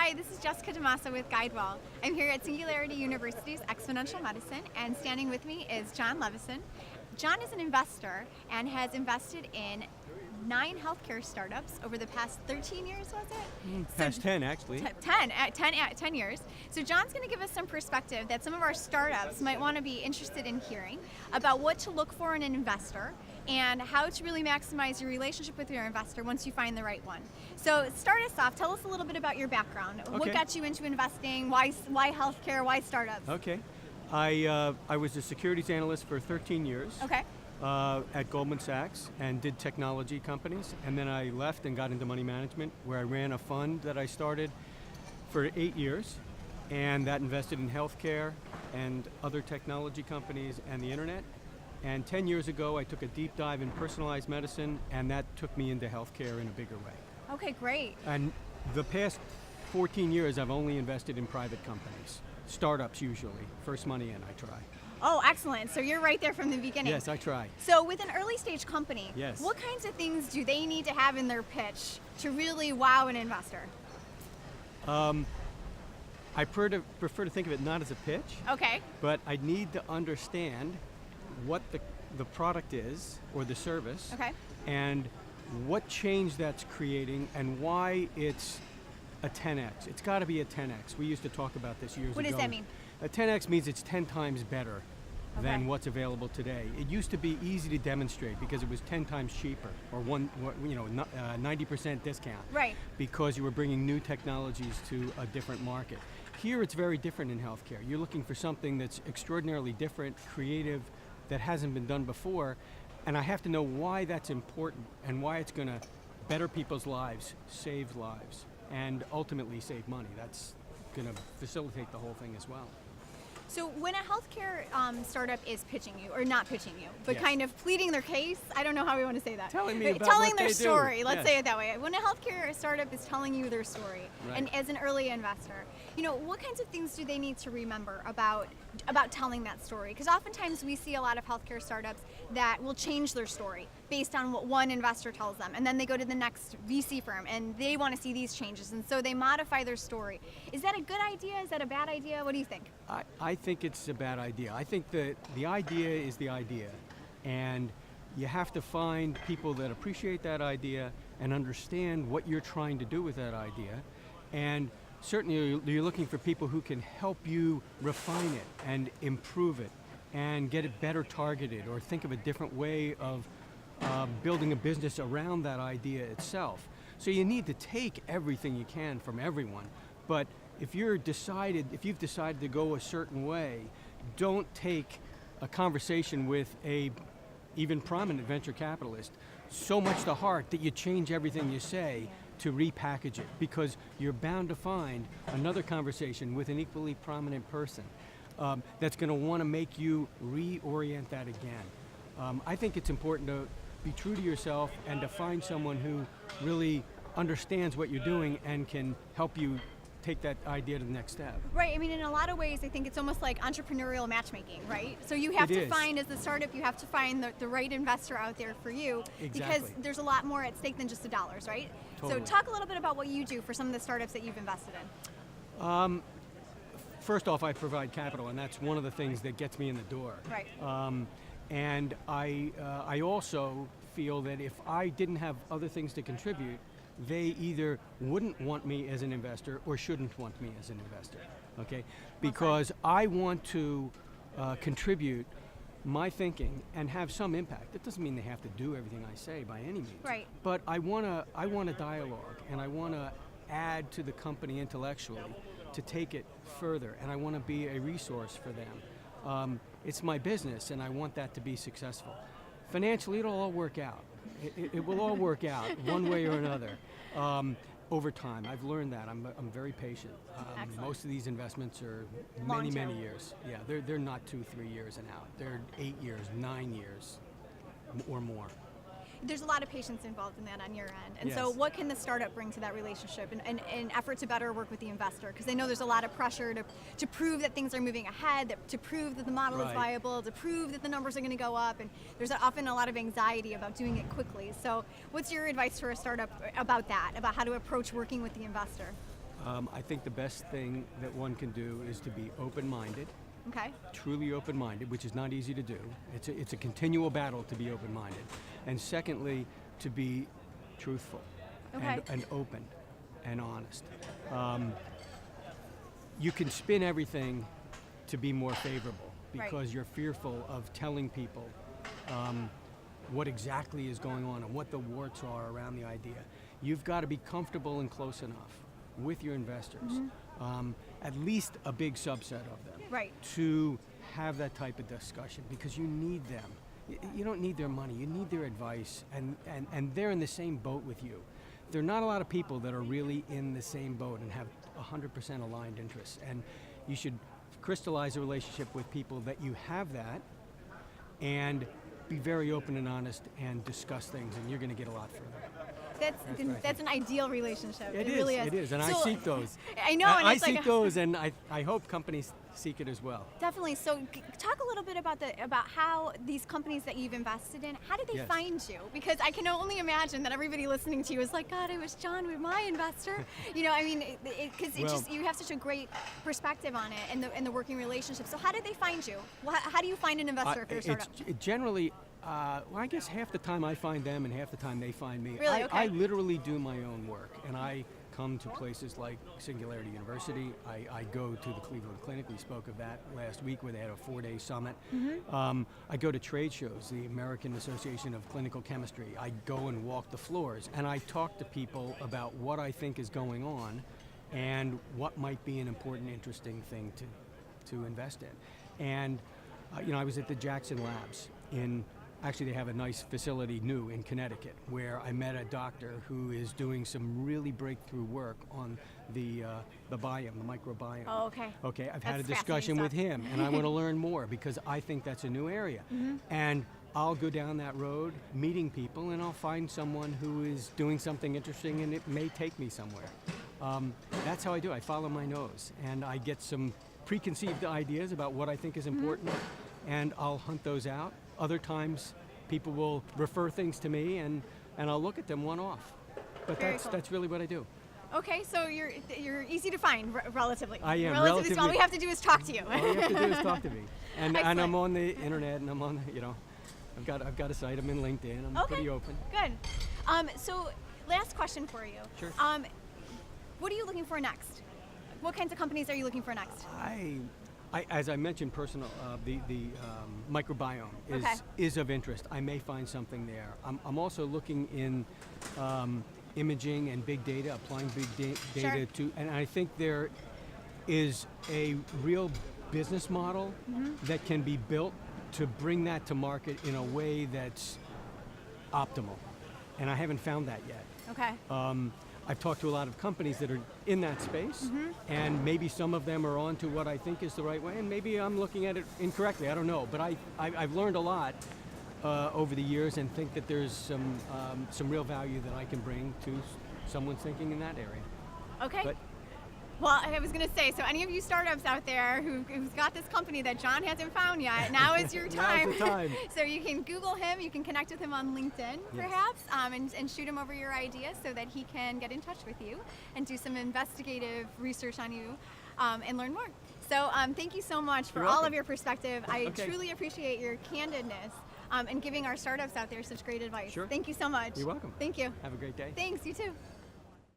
Hi, this is Jessica DaMassa with GuideWell. I'm here at Singularity University's Exponential Medicine, and standing with me is John Levison. John is an investor and has invested in 9 healthcare startups over the past 13 years, was it? Past 10, actually. 10 years. So John's going to give us some perspective that some of our startups might want to be interested in hearing about what to look for in an investor and how to really maximize your relationship with your investor once you find the right one. So start us off. Tell us a little bit about your background. Okay. What got you into investing? Why healthcare? Why startups? Okay. I was a securities analyst for 13 years. Okay. At Goldman Sachs and did technology companies, and then I left and got into money management, where I ran a fund that I started for 8 years, and that invested in healthcare and other technology companies and the internet. And 10 years ago I took a deep dive in personalized medicine, and that took me into healthcare in a bigger way. Okay, great. And the past 14 years I've only invested in private companies, startups usually, first money in I try. Oh, excellent. So you're right there from the beginning. Yes, I try. So with an early stage company, Yes. What kinds of things do they need to have in their pitch to really wow an investor? I prefer to think of it not as a pitch, Okay. but I need to understand what the product is or the service, Okay. and what change that's creating and why it's a 10x. It's got to be a 10x. We used to talk about this years ago. What does that mean? A 10x means it's 10 times better than Okay. what's available today. It used to be easy to demonstrate because it was 10 times cheaper, or 90% discount. Right. Because you were bringing new technologies to a different market. Here it's very different in healthcare. You're looking for something that's extraordinarily different, creative, that hasn't been done before, and I have to know why that's important and why it's going to better people's lives, save lives, and ultimately save money. That's going to facilitate the whole thing as well. So when a healthcare startup is pitching you, or not pitching you, but Yes. kind of pleading their case, I don't know how we want to say that. Telling me But about telling what their they do. story, let's Yes. say it that way. When a healthcare startup is telling you their story, Right. and as an early investor, what kinds of things do they need to remember about telling that story? Because oftentimes we see a lot of healthcare startups that will change their story based on what one investor tells them, and then they go to the next VC firm and they want to see these changes, and so they modify their story. Is that a good idea? Is that a bad idea? What do you think? I think it's a bad idea. I think that the idea is the idea, and you have to find people that appreciate that idea and understand what you're trying to do with that idea, and certainly you're looking for people who can help you refine it and improve it and get it better targeted, or think of a different way of building a business around that idea itself. So you need to take everything you can from everyone, but if you've decided to go a certain way, don't take a conversation with a even prominent venture capitalist so much to heart that you change everything you say to repackage it, because you're bound to find another conversation with an equally prominent person that's going to want to make you reorient that again. I think it's important to be true to yourself and to find someone who really understands what you're doing and can help you take that idea to the next step. Right. I mean, in a lot of ways, I think it's almost like entrepreneurial matchmaking, right? So you have It to is. find, as a startup, you have to find the right investor out there for you, because Exactly. there's a lot more at stake than just the dollars, right? Totally. So talk a little bit about what you do for some of the startups that you've invested in. First off, I provide capital, and that's one of the things that gets me in the door. Right. And I also feel that if I didn't have other things to contribute, they either wouldn't want me as an investor or shouldn't want me as an investor, okay? Because I want to contribute my thinking and have some impact. That doesn't mean they have to do everything I say by any means. Right. But I want a dialogue, and I want to add to the company intellectually to take it further, and I want to be a resource for them. It's my business, and I want that to be successful. Financially, it'll all work out. It will all work out one way or another over time. I've learned that. I'm very patient. Excellent. Most of these investments are Long many term. years. Yeah, they're not 2-3 years and out. They're 8 years, 9 years, or more. There's a lot of patience involved in that on your end. And so Yes. what can the startup bring to that relationship and effort to better work with the investor? Because I know there's a lot of pressure to prove that things are moving ahead, to prove that the model is Right. viable, to prove that the numbers are going to go up, and there's often a lot of anxiety about doing it quickly. So what's your advice for a startup about that, about how to approach working with the investor? I think the best thing that one can do is to be open-minded, Okay. truly open-minded, which is not easy to do. It's a continual battle to be open-minded. And secondly, to be truthful Okay. and open and honest. You can spin everything to be more favorable because Right. you're fearful of telling people what exactly is going on and what the warts are around the idea. You've got to be comfortable and close enough with your investors, at least a big subset of them, Right. to have that type of discussion because you need them. You don't need their money, you need their advice, and they're in the same boat with you. There are not a lot of people that are really in the same boat and have 100% aligned interests, and you should crystallize a relationship with people that you have that and be very open and honest and discuss things, and you're going to get a lot further. That's an ideal relationship. It really is, is. it is, and I So- seek those. I know, and I it's seek like those, and I hope companies seek it as well. definitely. So talk a little bit about how these companies that you've invested in, how did they Yes. find you? Because I can only imagine that everybody listening to you is like, God, I wish John were my investor. You know, I mean, because Well- you have such a great perspective on it and the working relationship. So how did they find you? How do you find an investor for your startup? Generally, well, I guess half the time I find them and half the time they find me. Really? Okay. I literally do my own work, and I come to places like Singularity University. I go to the Cleveland Clinic. We spoke of that last week where they had a 4-day summit. I go to trade shows, the American Association of Clinical Chemistry. I go and walk the floors, and I talk to people about what I think is going on and what might be an important, interesting thing to invest in. And I was at the Jackson Labs actually they have a nice facility new in Connecticut where I met a doctor who is doing some really breakthrough work on the biome, the microbiome. Oh, okay. Okay, I've had a That's discussion fascinating with stuff. him, and I want to learn more because I think that's a new area. And I'll go down that road meeting people, and I'll find someone who is doing something interesting, and it may take me somewhere. That's how I do. I follow my nose, and I get some preconceived ideas about what I think is important, and I'll hunt those out. Other times, people will refer things to me, and I'll look at them one-off. But Very cool. that's really what I do. Okay, so you're easy to find relatively. I am, All we relatively. have to do is talk to you. All you have to do is talk to me, and I'm Excellent. on the internet, and I'm on I've got a site. I'm in LinkedIn. I'm Okay. pretty open. Good. So last question for you. Sure. What are you looking for next? What kinds of companies are you looking for next? As I mentioned, the microbiome is of interest. I may find something there. I'm also looking in imaging and big data, applying big data Sure. to, and I think there is a real business model that can be built to bring that to market in a way that's optimal, and I haven't found that yet. Okay. I've talked to a lot of companies that are in that space, and maybe some of them are on to what I think is the right way, and maybe I'm looking at it incorrectly. I don't know, but I've learned a lot over the years, and think that there's some real value that I can bring to someone's thinking in that area. Okay. But Well, I was going to say, so any of you startups out there who's got this company that John hasn't found yet, now is your time. Now's the time. So you can Google him, you can connect with him on LinkedIn, perhaps, and shoot him over your ideas so that he can get in touch with you and do some investigative research on you and learn more. So thank you so much for You're all welcome. of your perspective. I Okay. truly appreciate your candidness and giving our startups out there such great advice. Sure. Thank you so much. You're welcome. Thank you. Have a great day. Thanks, you too.